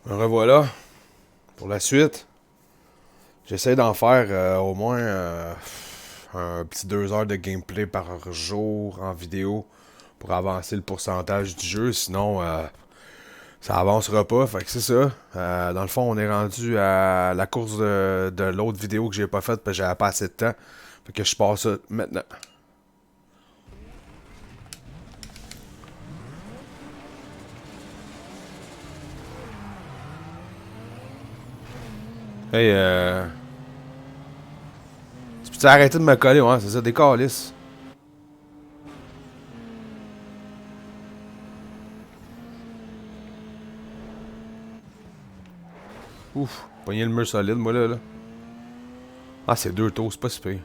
Me revoilà pour la suite. J'essaie d'en faire au moins un petit 2 heures de gameplay par jour en vidéo pour avancer le pourcentage du jeu. Sinon, ça avancera pas. Fait que c'est ça. Dans le fond, on est rendu à la course de l'autre vidéo que j'ai pas faite parce que j'avais pas assez de temps. Fait que je passe ça maintenant. Hey, tu peux arrêter de me coller, ouais, c'est ça, des calices. Ouf, pogner le mur solide, moi là. Ah, c'est deux tours, c'est pas si pire.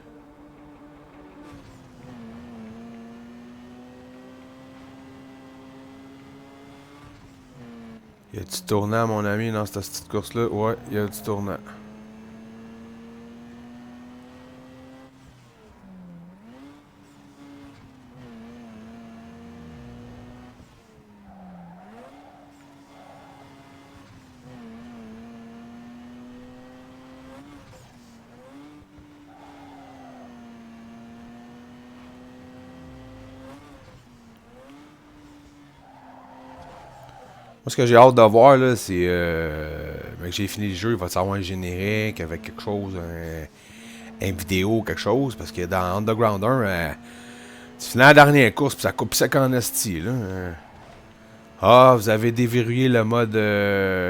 Y a du tournant, mon ami, dans cette petite course-là? Ouais, y a du tournant. Moi, ce que j'ai hâte de voir, là, c'est. Que j'ai fini le jeu, il va y avoir un générique avec quelque chose, un vidéo, quelque chose. Parce que dans Underground 1, tu finis la dernière course, puis ça coupe sec en esti, là. Ah, vous avez déverrouillé le mode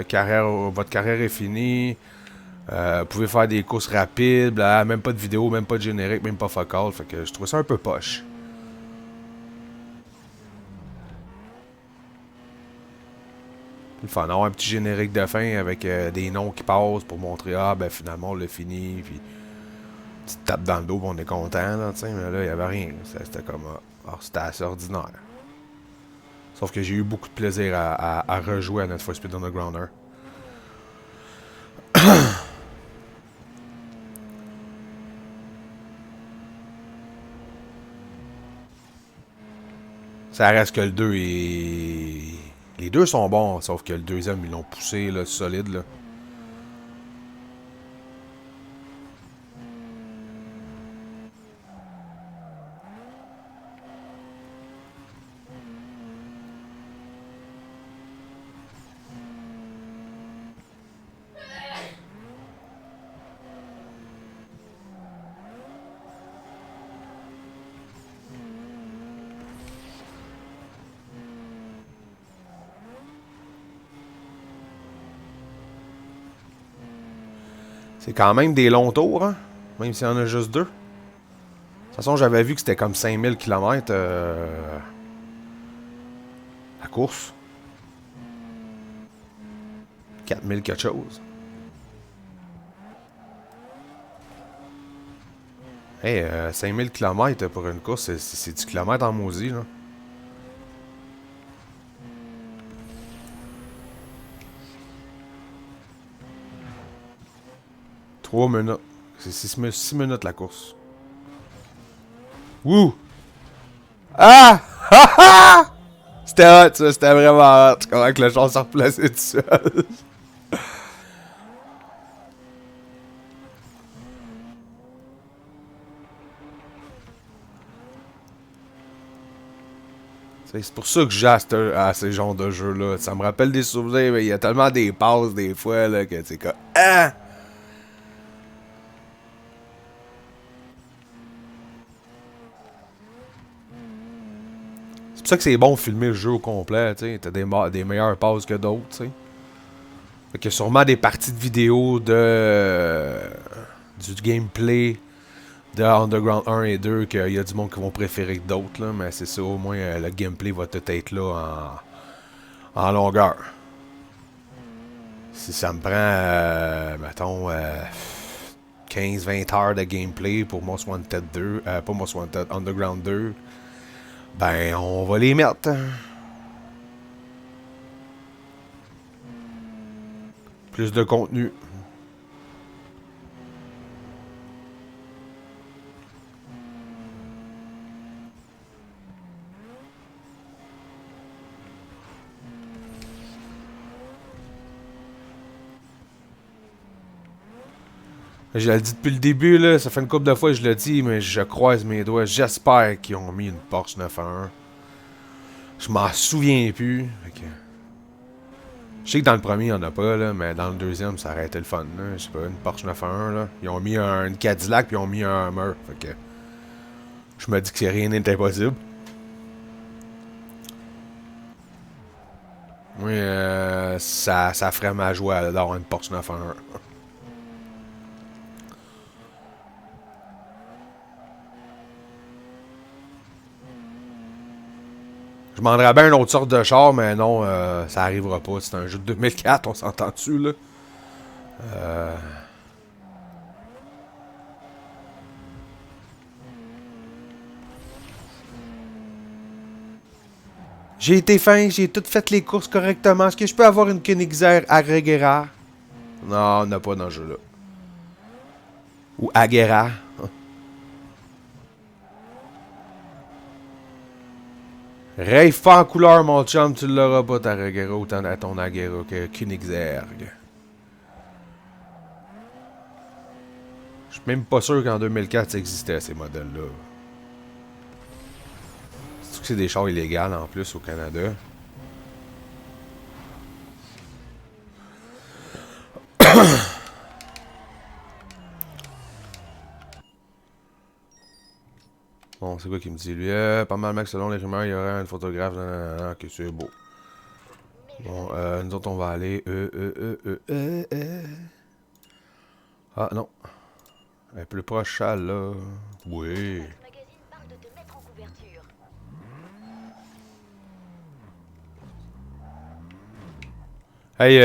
carrière, votre carrière est finie. Vous pouvez faire des courses rapides, bla, même pas de vidéo, même pas de générique, même pas focal. Fait que je trouve ça un peu poche. Le fun, avoir un petit générique de fin avec des noms qui passent pour montrer, ah, ben finalement on l'a fini, puis petite tape dans le dos, puis on est content, là, tu sais, mais là, il y avait rien. C'était comme, c'était assez ordinaire. Sauf que j'ai eu beaucoup de plaisir à rejouer à Need for Speed Underground 1. Ça reste que le 2 est. Les deux sont bons, sauf que le deuxième, ils l'ont poussé, là, solide, là. C'est quand même des longs tours, hein, même s'il y en a juste deux. De toute façon, j'avais vu que c'était comme 5000 km la course. 4000 quelque chose. Hey, 5000 km pour une course, c'est du kilomètre en maudit, là. 3 minutes. C'est 6 minutes la course. Wouh! Ah! C'était hot, ça, c'était vraiment hot. Comment que le char s'est replacé tout seul. C'est pour ça que j'ai à ces genres de jeux-là. Ça me rappelle des souvenirs, mais il y a tellement des passes des fois là, que c'est comme. Ah! C'est pour ça que c'est bon de filmer le jeu au complet, tu sais. T'as des meilleures passes que d'autres, tu sais. Fait qu'il y a sûrement des parties de vidéo du gameplay de Underground 1 et 2 qu'il y a du monde qui vont préférer que d'autres, là, mais c'est ça, au moins le gameplay va tout être là en longueur. Si ça me prend, mettons, 15-20 heures de gameplay pour Most Wanted 2, pas Most Wanted, Underground 2, ben on va les mettre. Plus de contenu. Je le dis depuis le début, là, ça fait une couple de fois que je le dis, mais je croise mes doigts. J'espère qu'ils ont mis une Porsche 911. Je m'en souviens plus. Fait que... Je sais que dans le premier, il n'y en a pas, là, mais dans le deuxième, ça aurait été le fun. Là. Je sais pas, une Porsche 911. Là. Ils ont mis une Cadillac puis ils ont mis un Hummer. Fait que je me dis que rien n'est impossible. Moi, ça ferait ma joie d'avoir une Porsche 911. Je demanderais bien une autre sorte de char, mais non, ça arrivera pas. C'est un jeu de 2004, on s'entend dessus, là. J'ai été fin, j'ai tout fait les courses correctement. Est-ce que je peux avoir une Koenigsegg Agera? Non, on n'a pas dans ce jeu-là. Ou Agera. Rave pas en couleur, mon chum, tu l'auras pas, ta Agera, autant à ton Agera que Koenigsegg. Je suis même pas sûr qu'en 2004 ça existait, ces modèles-là. C'est que c'est des chars illégaux en plus au Canada. Bon, c'est quoi qui me dit lui? Pas mal, mec, selon les rumeurs, il y aurait un photographe. Ok, c'est beau. Bon, nous autres, on va aller. Ah, non. Un plus proche, ça, là. Oui. Hey,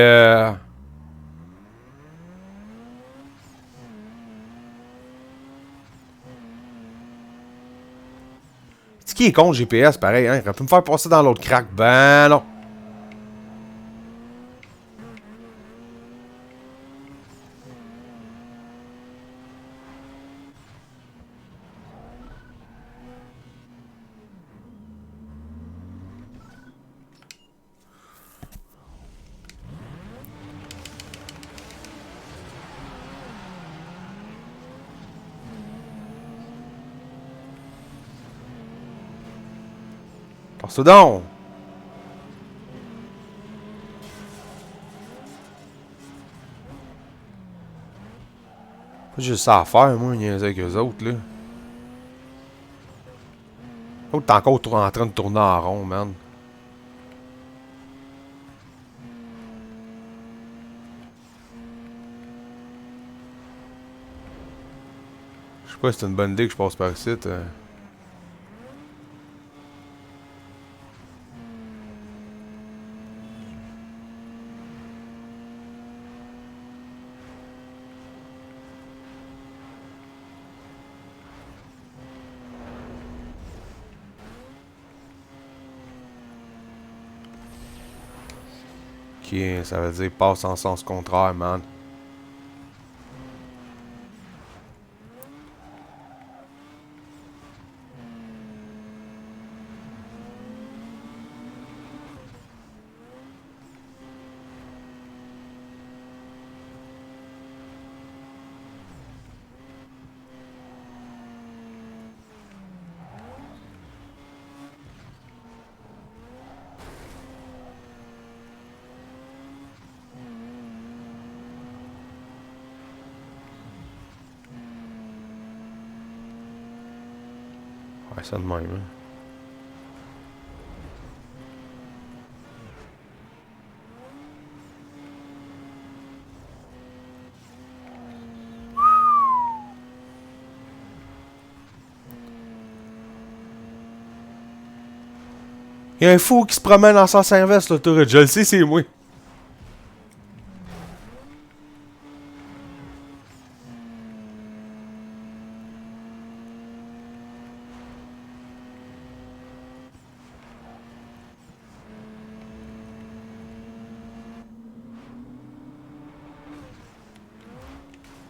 c'est qui est contre GPS, pareil, hein? Il aurait pu me faire passer dans l'autre crack. Ben non. Passe donc. Pas juste ça à faire, moi, niaiser avec eux autres, là. L'autre, t'es encore en train de tourner en rond, man. Je sais pas si c'est une bonne idée que je passe par ici. Ok, ça veut dire passe en sens contraire, man. Ouais, ça de même, hein. Il y a un fou qui se promène en sens inverse, l'autoroute. Je le sais, c'est moi.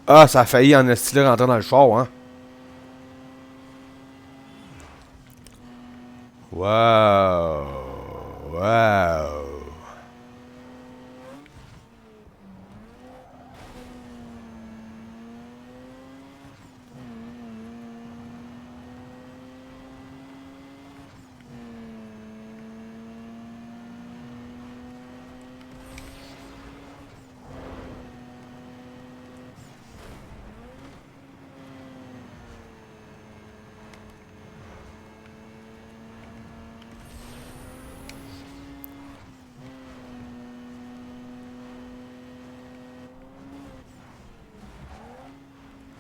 Ah, ça a failli en estiler rentrer dans le char, hein. Wow. Wow.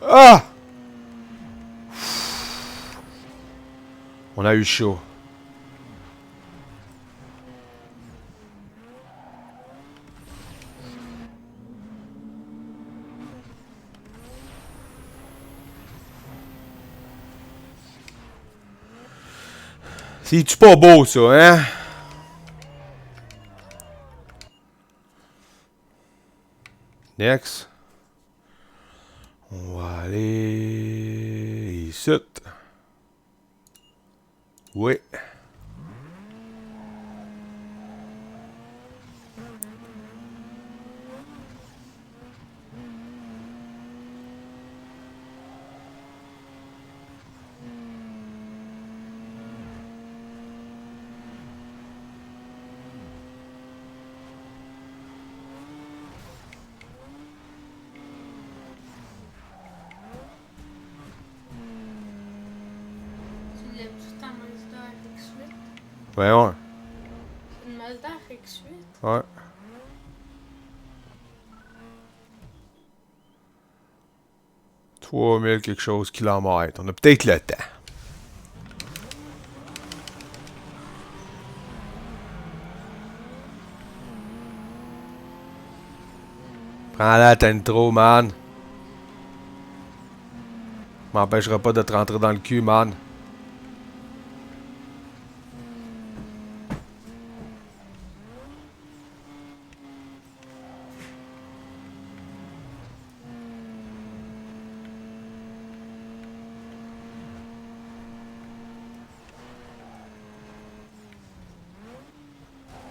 Ah! On a eu chaud. C'est-tu pas beau, ça, hein? Next. On va aller ici. Oui. Tu l'aimes tout en Mazda RX-8? Ouais, ouais. C'est une Mazda RX-8? Ouais. 3000 quelque chose kilomètres. On a peut-être le temps. Prends la trop, man. M'empêchera pas de te rentrer dans le cul, man.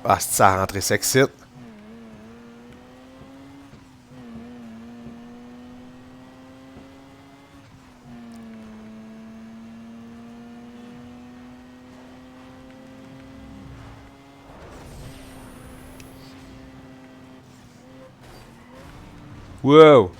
Ah, c'est ça, rentrer sexy. Wow.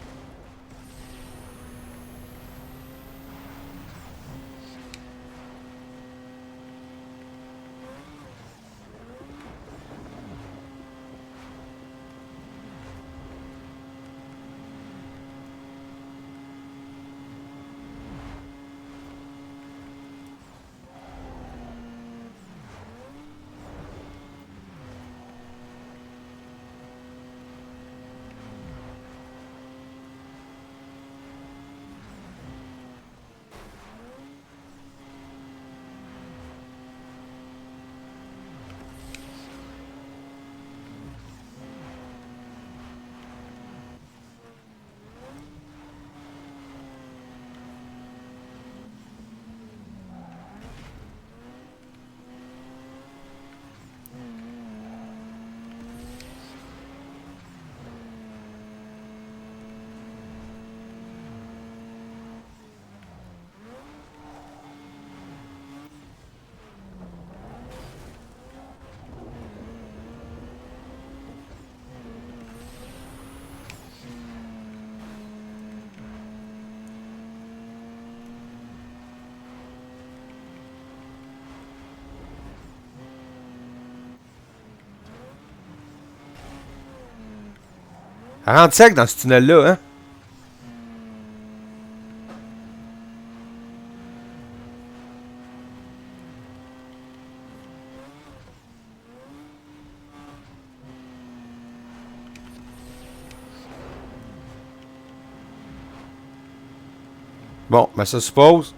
Elle rentre sec dans ce tunnel-là, hein? Bon, ben ça suppose